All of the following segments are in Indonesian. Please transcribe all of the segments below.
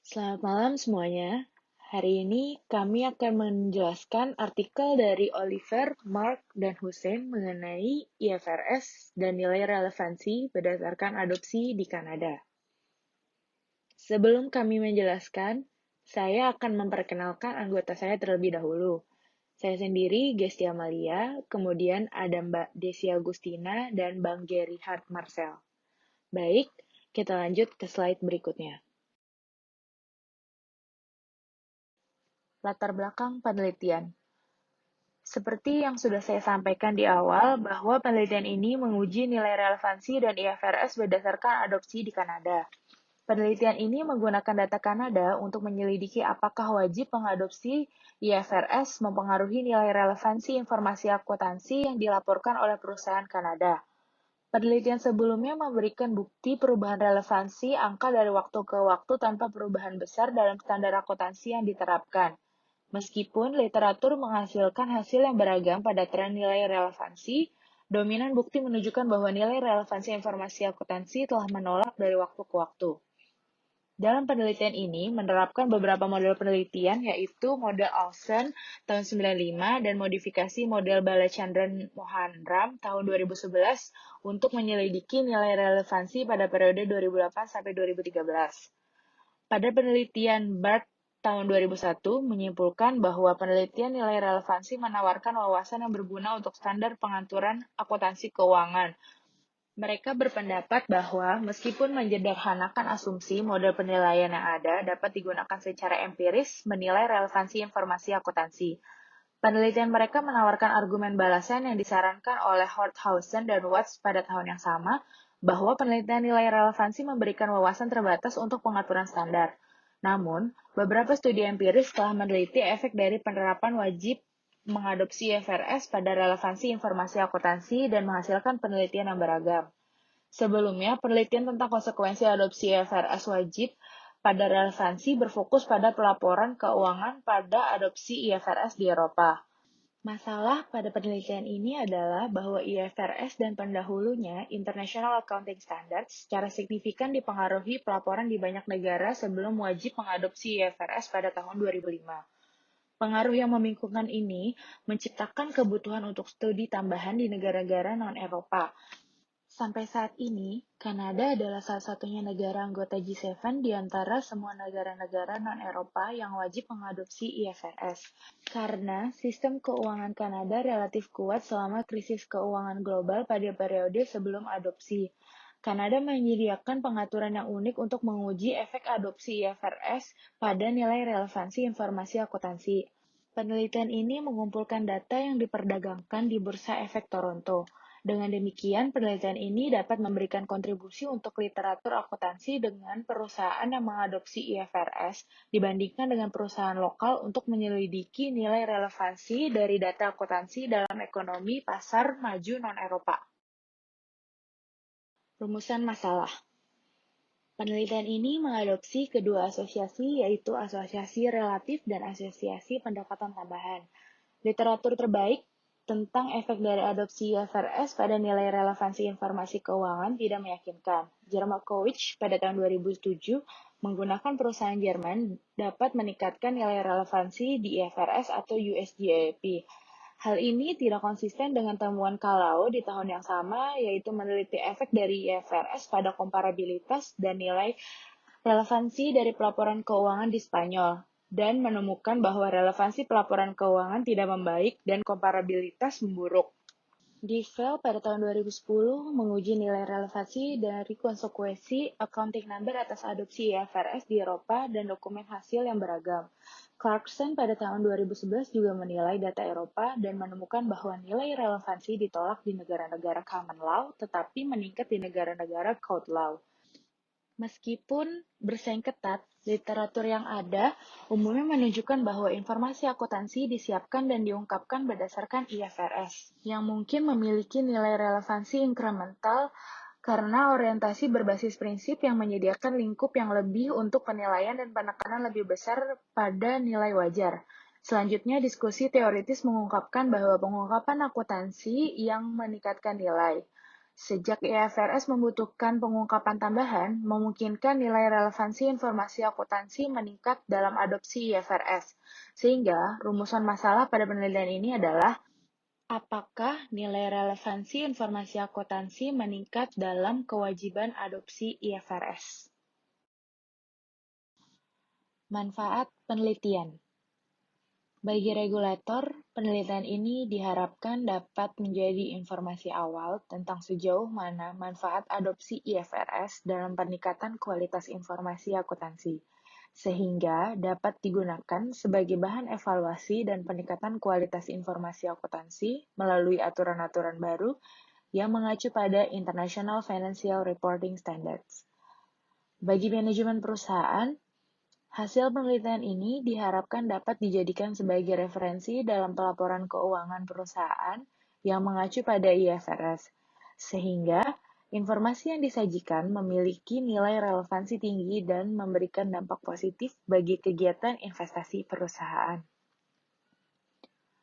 Selamat malam semuanya. Hari ini kami akan menjelaskan artikel dari Oliver, Mark, dan Hussein mengenai IFRS dan nilai relevansi berdasarkan adopsi di Kanada. Sebelum kami menjelaskan, saya akan memperkenalkan anggota saya terlebih dahulu. Saya sendiri, Gesti Amalia, kemudian ada Mbak Desi Agustina, dan Bang Gary Hart Marcel. Baik, kita lanjut ke slide berikutnya. Latar belakang penelitian. Seperti yang sudah saya sampaikan di awal, bahwa penelitian ini menguji nilai relevansi dan IFRS berdasarkan adopsi di Kanada. Penelitian ini menggunakan data Kanada untuk menyelidiki apakah wajib mengadopsi IFRS mempengaruhi nilai relevansi informasi akuntansi yang dilaporkan oleh perusahaan Kanada. Penelitian sebelumnya memberikan bukti perubahan relevansi angka dari waktu ke waktu tanpa perubahan besar dalam standar akuntansi yang diterapkan. Meskipun literatur menghasilkan hasil yang beragam pada tren nilai relevansi, dominan bukti menunjukkan bahwa nilai relevansi informasi akuntansi telah menolak dari waktu ke waktu. Dalam penelitian ini, menerapkan beberapa model penelitian, yaitu model Olsen tahun 95 dan modifikasi model Balachandran Mohanram tahun 2011 untuk menyelidiki nilai relevansi pada periode 2008 sampai 2013. Pada penelitian BART tahun 2001 menyimpulkan bahwa penelitian nilai relevansi menawarkan wawasan yang berguna untuk standar pengaturan akuntansi keuangan. Mereka berpendapat bahwa meskipun menyederhanakan asumsi, model penilaian yang ada dapat digunakan secara empiris menilai relevansi informasi akuntansi. Penelitian mereka menawarkan argumen balasan yang disarankan oleh Horthausen dan Watts pada tahun yang sama, bahwa penelitian nilai relevansi memberikan wawasan terbatas untuk pengaturan standar. Namun, beberapa studi empiris telah meneliti efek dari penerapan wajib mengadopsi IFRS pada relevansi informasi akuntansi dan menghasilkan penelitian yang beragam. Sebelumnya, penelitian tentang konsekuensi adopsi IFRS wajib pada relevansi berfokus pada pelaporan keuangan pada adopsi IFRS di Eropa. Masalah pada penelitian ini adalah bahwa IFRS dan pendahulunya, International Accounting Standards, secara signifikan dipengaruhi pelaporan di banyak negara sebelum wajib mengadopsi IFRS pada tahun 2005. Pengaruh yang membingungkan ini menciptakan kebutuhan untuk studi tambahan di negara-negara non-Eropa. Sampai saat ini, Kanada adalah salah satunya negara anggota G7 di antara semua negara-negara non-Eropa yang wajib mengadopsi IFRS. Karena sistem keuangan Kanada relatif kuat selama krisis keuangan global pada periode sebelum adopsi. Kanada menyediakan pengaturan yang unik untuk menguji efek adopsi IFRS pada nilai relevansi informasi akuntansi. Penelitian ini mengumpulkan data yang diperdagangkan di Bursa Efek Toronto. Dengan demikian, penelitian ini dapat memberikan kontribusi untuk literatur akuntansi dengan perusahaan yang mengadopsi IFRS dibandingkan dengan perusahaan lokal untuk menyelidiki nilai relevansi dari data akuntansi dalam ekonomi pasar maju non-Eropa. Rumusan masalah. Penelitian ini mengadopsi kedua asosiasi, yaitu asosiasi relatif dan asosiasi pendekatan tambahan. Literatur terbaik tentang efek dari adopsi IFRS pada nilai relevansi informasi keuangan tidak meyakinkan. Jermakowicz pada tahun 2007 menggunakan perusahaan Jerman dapat meningkatkan nilai relevansi di IFRS atau USGAP. Hal ini tidak konsisten dengan temuan Kalau di tahun yang sama, yaitu meneliti efek dari IFRS pada komparabilitas dan nilai relevansi dari pelaporan keuangan di Spanyol, dan menemukan bahwa relevansi pelaporan keuangan tidak membaik dan komparabilitas memburuk. Diesel pada tahun 2010 menguji nilai relevansi dari konsekuensi accounting number atas adopsi IFRS di Eropa dan dokumen hasil yang beragam. Clarkson pada tahun 2011 juga menilai data Eropa dan menemukan bahwa nilai relevansi ditolak di negara-negara common law tetapi meningkat di negara-negara code law. Meskipun bersaing ketat, literatur yang ada umumnya menunjukkan bahwa informasi akuntansi disiapkan dan diungkapkan berdasarkan IFRS, yang mungkin memiliki nilai relevansi inkremental karena orientasi berbasis prinsip yang menyediakan lingkup yang lebih untuk penilaian dan penekanan lebih besar pada nilai wajar. Selanjutnya, diskusi teoritis mengungkapkan bahwa pengungkapan akuntansi yang meningkatkan nilai. Sejak IFRS membutuhkan pengungkapan tambahan, memungkinkan nilai relevansi informasi akuntansi meningkat dalam adopsi IFRS. Sehingga rumusan masalah pada penelitian ini adalah apakah nilai relevansi informasi akuntansi meningkat dalam kewajiban adopsi IFRS? Manfaat penelitian. Bagi regulator, penelitian ini diharapkan dapat menjadi informasi awal tentang sejauh mana manfaat adopsi IFRS dalam peningkatan kualitas informasi akuntansi, sehingga dapat digunakan sebagai bahan evaluasi dan peningkatan kualitas informasi akuntansi melalui aturan-aturan baru yang mengacu pada International Financial Reporting Standards. Bagi manajemen perusahaan, hasil penelitian ini diharapkan dapat dijadikan sebagai referensi dalam pelaporan keuangan perusahaan yang mengacu pada IFRS, sehingga informasi yang disajikan memiliki nilai relevansi tinggi dan memberikan dampak positif bagi kegiatan investasi perusahaan.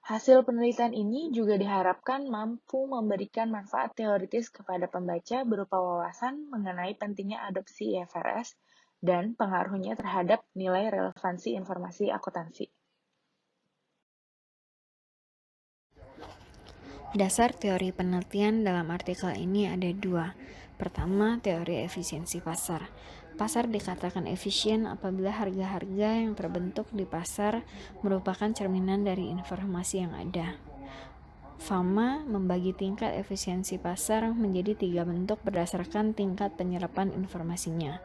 Hasil penelitian ini juga diharapkan mampu memberikan manfaat teoritis kepada pembaca berupa wawasan mengenai pentingnya adopsi IFRS dan pengaruhnya terhadap nilai relevansi informasi akuntansi. Dasar teori penelitian dalam artikel ini ada dua. Pertama, teori efisiensi pasar. Pasar dikatakan efisien apabila harga-harga yang terbentuk di pasar merupakan cerminan dari informasi yang ada. Fama membagi tingkat efisiensi pasar menjadi 3 bentuk berdasarkan tingkat penyerapan informasinya.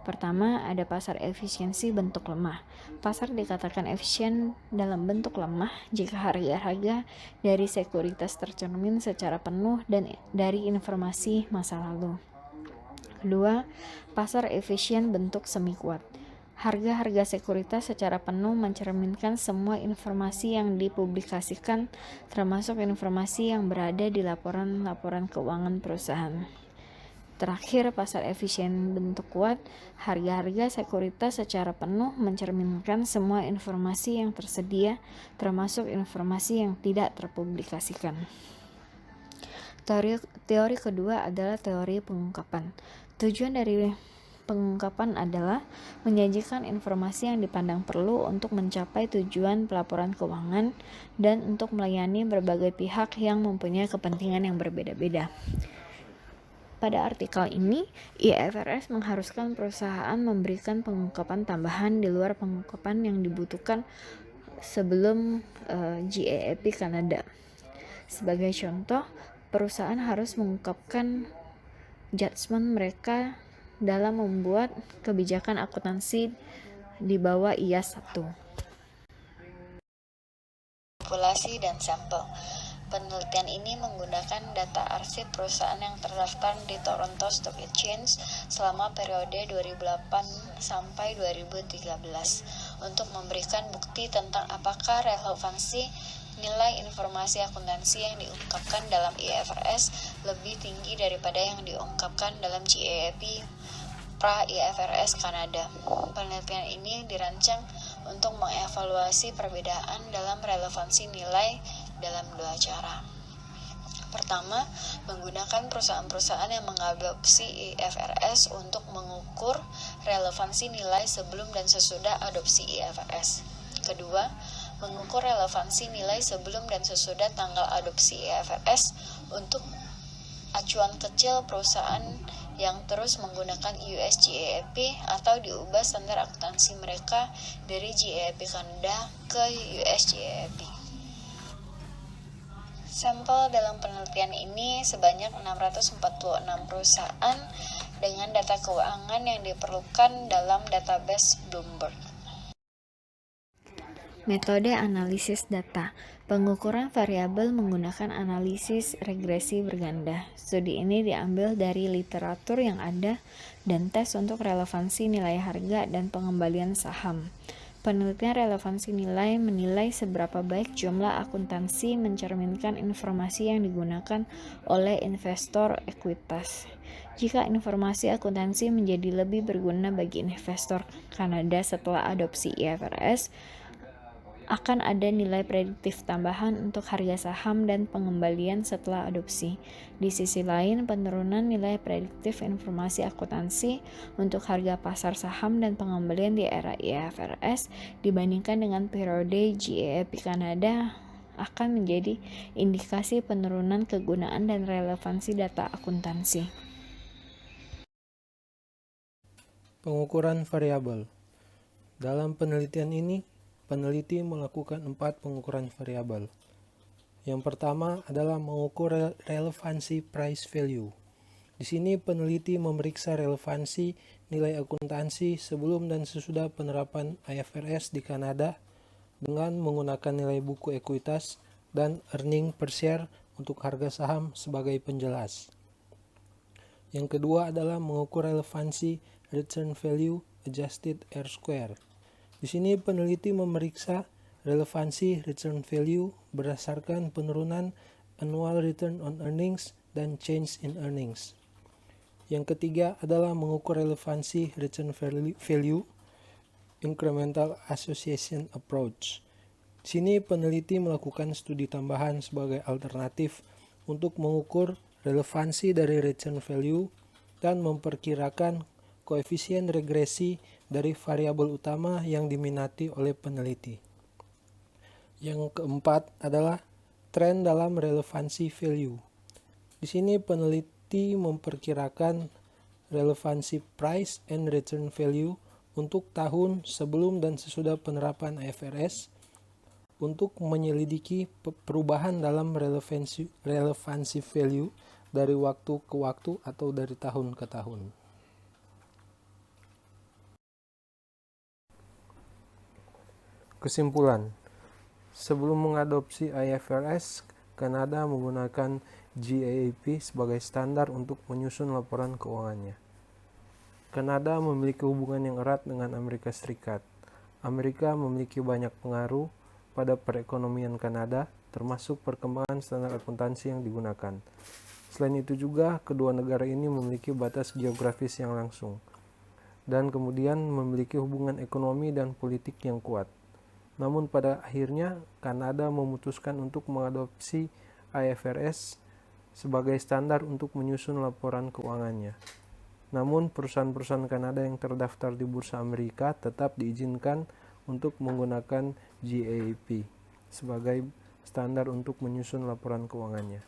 Pertama, ada pasar efisiensi bentuk lemah. Pasar dikatakan efisien dalam bentuk lemah jika harga-harga dari sekuritas tercermin secara penuh dan dari informasi masa lalu. Kedua, pasar efisien bentuk semi kuat. Harga-harga sekuritas secara penuh mencerminkan semua informasi yang dipublikasikan, termasuk informasi yang berada di laporan-laporan keuangan perusahaan. Terakhir, pasar efisien bentuk kuat. Harga-harga sekuritas secara penuh mencerminkan semua informasi yang tersedia, termasuk informasi yang tidak terpublikasikan. Teori kedua adalah teori pengungkapan. Tujuan dari pengungkapan adalah menyajikan informasi yang dipandang perlu untuk mencapai tujuan pelaporan keuangan dan untuk melayani berbagai pihak yang mempunyai kepentingan yang berbeda-beda. Pada artikel ini, IFRS mengharuskan perusahaan memberikan pengungkapan tambahan di luar pengungkapan yang dibutuhkan sebelum GAAP Kanada. Sebagai contoh, perusahaan harus mengungkapkan judgement mereka dalam membuat kebijakan akuntansi di bawah IAS 1. Populasi dan sampel. Penelitian ini menggunakan data arsip perusahaan yang terdaftar di Toronto Stock Exchange selama periode 2008 sampai 2013 untuk memberikan bukti tentang apakah relevansi nilai informasi akuntansi yang diungkapkan dalam IFRS lebih tinggi daripada yang diungkapkan dalam GAAP pra-IFRS Kanada. Penelitian ini dirancang untuk mengevaluasi perbedaan dalam relevansi nilai dalam dua cara. Pertama, menggunakan perusahaan-perusahaan yang mengadopsi IFRS untuk mengukur relevansi nilai sebelum dan sesudah adopsi IFRS. Kedua, mengukur relevansi nilai sebelum dan sesudah tanggal adopsi IFRS untuk acuan kecil perusahaan yang terus menggunakan US GAAP atau diubah standar akuntansi mereka dari GAAP Kanada ke US GAAP. Sampel dalam penelitian ini sebanyak 646 perusahaan dengan data keuangan yang diperlukan dalam database Bloomberg. Metode analisis data. Pengukuran variabel menggunakan analisis regresi berganda. Studi ini diambil dari literatur yang ada dan tes untuk relevansi nilai harga dan pengembalian saham. Penelitian relevansi nilai menilai seberapa baik jumlah akuntansi mencerminkan informasi yang digunakan oleh investor ekuitas. Jika informasi akuntansi menjadi lebih berguna bagi investor Kanada setelah adopsi IFRS, akan ada nilai prediktif tambahan untuk harga saham dan pengembalian setelah adopsi. Di sisi lain, penurunan nilai prediktif informasi akuntansi untuk harga pasar saham dan pengembalian di era IFRS dibandingkan dengan periode GAAP Kanada akan menjadi indikasi penurunan kegunaan dan relevansi data akuntansi. Pengukuran variabel. Dalam penelitian ini, peneliti melakukan 4 pengukuran variabel. Yang pertama adalah mengukur relevansi price value. Di sini peneliti memeriksa relevansi nilai akuntansi sebelum dan sesudah penerapan IFRS di Kanada dengan menggunakan nilai buku ekuitas dan earning per share untuk harga saham sebagai penjelas. Yang kedua adalah mengukur relevansi return value adjusted R-square. Di sini peneliti memeriksa relevansi return value berdasarkan penurunan annual return on earnings dan change in earnings. Yang ketiga adalah mengukur relevansi return value incremental association approach. Di sini peneliti melakukan studi tambahan sebagai alternatif untuk mengukur relevansi dari return value dan memperkirakan koefisien regresi dari variabel utama yang diminati oleh peneliti. Yang keempat adalah tren dalam relevansi value. Di sini peneliti memperkirakan relevansi price and return value untuk tahun sebelum dan sesudah penerapan IFRS untuk menyelidiki perubahan dalam relevansi value dari waktu ke waktu atau dari tahun ke tahun. Kesimpulan, sebelum mengadopsi IFRS, Kanada menggunakan GAAP sebagai standar untuk menyusun laporan keuangannya. Kanada memiliki hubungan yang erat dengan Amerika Serikat. Amerika memiliki banyak pengaruh pada perekonomian Kanada, termasuk perkembangan standar akuntansi yang digunakan. Selain itu juga, kedua negara ini memiliki batas geografis yang langsung, dan kemudian memiliki hubungan ekonomi dan politik yang kuat. Namun pada akhirnya, Kanada memutuskan untuk mengadopsi IFRS sebagai standar untuk menyusun laporan keuangannya. Namun perusahaan-perusahaan Kanada yang terdaftar di Bursa Amerika tetap diizinkan untuk menggunakan GAAP sebagai standar untuk menyusun laporan keuangannya.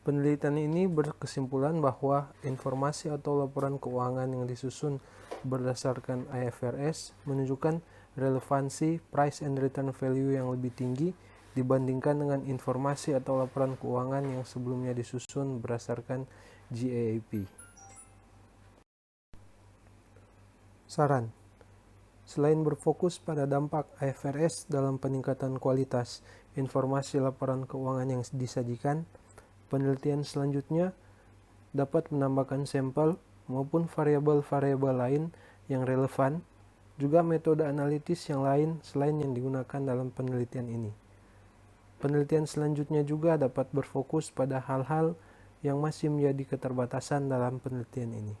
Penelitian ini berkesimpulan bahwa informasi atau laporan keuangan yang disusun berdasarkan IFRS menunjukkan relevansi price and return value yang lebih tinggi dibandingkan dengan informasi atau laporan keuangan yang sebelumnya disusun berdasarkan GAAP. Saran: selain berfokus pada dampak IFRS dalam peningkatan kualitas informasi laporan keuangan yang disajikan, penelitian selanjutnya dapat menambahkan sampel maupun variabel-variabel lain yang relevan, juga metode analitis yang lain selain yang digunakan dalam penelitian ini. Penelitian selanjutnya juga dapat berfokus pada hal-hal yang masih menjadi keterbatasan dalam penelitian ini.